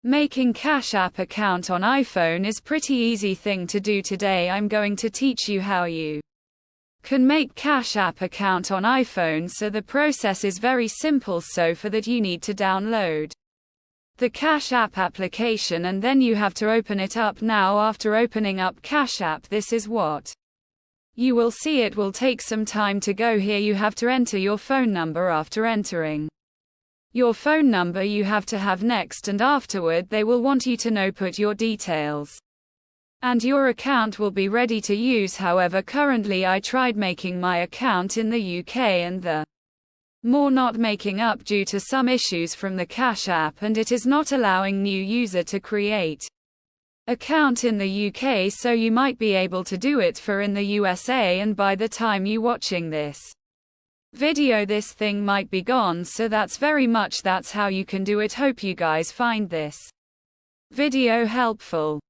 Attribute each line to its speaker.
Speaker 1: Making Cash App account on iPhone is pretty easy thing to do. Today I'm going to teach you how you can make Cash App account on iPhone. So the process is very simple. So for that you need to download the Cash App application and then you have to open it up. Now after opening up Cash App, this is what you will see. It will take some time to go. Here you have to enter your phone number. After entering your phone number you have to have next, and afterward they will want you to put your details and your account will be ready to use. However, currently I tried making my account in the UK and the more not making up due to some issues from the Cash App, and it is not allowing new user to create account in the UK. So you might be able to do it for in the USA, and by the time you watching this video this thing might be gone. So that's how you can do it. Hope you guys find this video helpful.